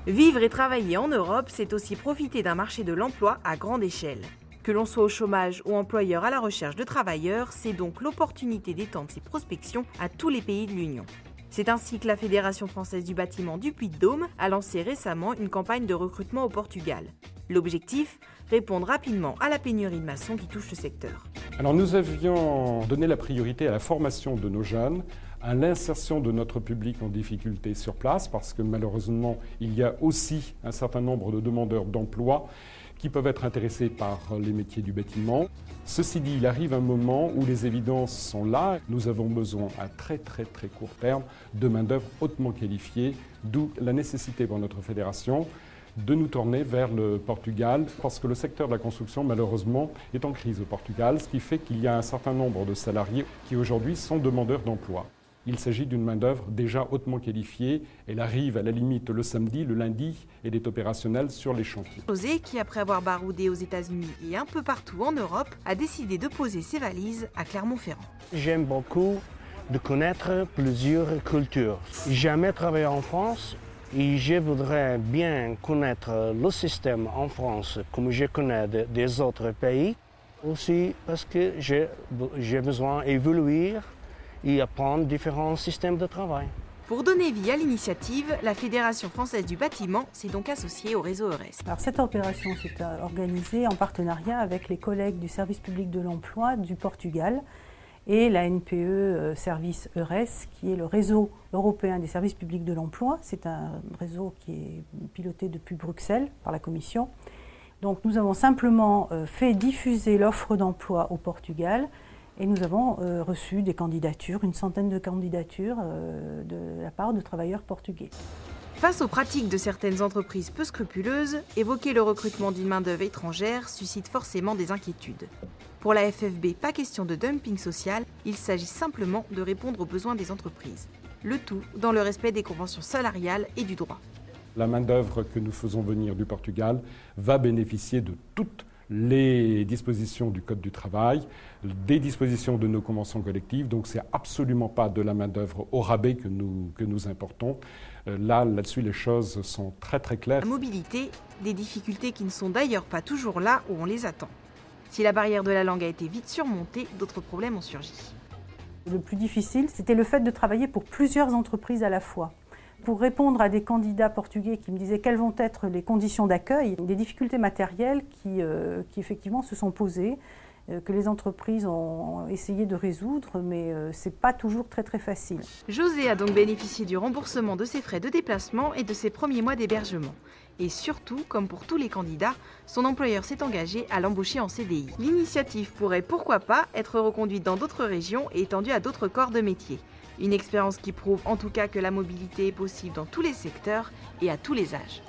Vivre et travailler en Europe, c'est aussi profiter d'un marché de l'emploi à grande échelle. Que l'on soit au chômage ou employeur à la recherche de travailleurs, c'est donc l'opportunité d'étendre ses prospections à tous les pays de l'Union. C'est ainsi que la Fédération française du bâtiment du Puy-de-Dôme a lancé récemment une campagne de recrutement au Portugal. L'objectif, répondre rapidement à la pénurie de maçons qui touche le secteur. Alors nous avions donné la priorité à la formation de nos jeunes, à l'insertion de notre public en difficulté sur place, parce que malheureusement, il y a aussi un certain nombre de demandeurs d'emploi qui peuvent être intéressés par les métiers du bâtiment. Ceci dit, il arrive un moment où les évidences sont là. Nous avons besoin à très court terme de main-d'œuvre hautement qualifiée, d'où la nécessité pour notre fédération de nous tourner vers le Portugal, parce que le secteur de la construction, malheureusement, est en crise au Portugal, ce qui fait qu'il y a un certain nombre de salariés qui aujourd'hui sont demandeurs d'emploi. Il s'agit d'une main-d'œuvre déjà hautement qualifiée. Elle arrive à la limite le samedi, le lundi, elle est opérationnelle sur les chantiers. José, qui après avoir baroudé aux États-Unis et un peu partout en Europe, a décidé de poser ses valises à Clermont-Ferrand. J'aime beaucoup de connaître plusieurs cultures. J'ai jamais travaillé en France et je voudrais bien connaître le système en France comme je connais des autres pays. Aussi parce que j'ai besoin d'évoluer et apprendre différents systèmes de travail. Pour donner vie à l'initiative, la Fédération française du bâtiment s'est donc associée au réseau EURES. Alors, cette opération s'est organisée en partenariat avec les collègues du service public de l'emploi du Portugal et la NPE Service EURES, qui est le réseau européen des services publics de l'emploi. C'est un réseau qui est piloté depuis Bruxelles par la Commission. Donc nous avons simplement fait diffuser l'offre d'emploi au Portugal. Et nous avons reçu des candidatures, une centaine de candidatures de la part de travailleurs portugais. Face aux pratiques de certaines entreprises peu scrupuleuses, évoquer le recrutement d'une main-d'œuvre étrangère suscite forcément des inquiétudes. Pour la FFB, pas question de dumping social, il s'agit simplement de répondre aux besoins des entreprises. Le tout dans le respect des conventions salariales et du droit. La main-d'œuvre que nous faisons venir du Portugal va bénéficier de toutes les dispositions du Code du travail, des dispositions de nos conventions collectives. Donc c'est absolument pas de la main-d'œuvre au rabais que nous importons. Là-dessus, les choses sont très claires. La mobilité, des difficultés qui ne sont d'ailleurs pas toujours là où on les attend. Si la barrière de la langue a été vite surmontée, d'autres problèmes ont surgi. Le plus difficile, c'était le fait de travailler pour plusieurs entreprises à la fois. Pour répondre à des candidats portugais qui me disaient quelles vont être les conditions d'accueil, des difficultés matérielles qui effectivement se sont posées, que les entreprises ont essayé de résoudre, mais ce n'est pas toujours très facile. José a donc bénéficié du remboursement de ses frais de déplacement et de ses premiers mois d'hébergement. Et surtout, comme pour tous les candidats, son employeur s'est engagé à l'embaucher en CDI. L'initiative pourrait, pourquoi pas, être reconduite dans d'autres régions et étendue à d'autres corps de métier. Une expérience qui prouve en tout cas que la mobilité est possible dans tous les secteurs et à tous les âges.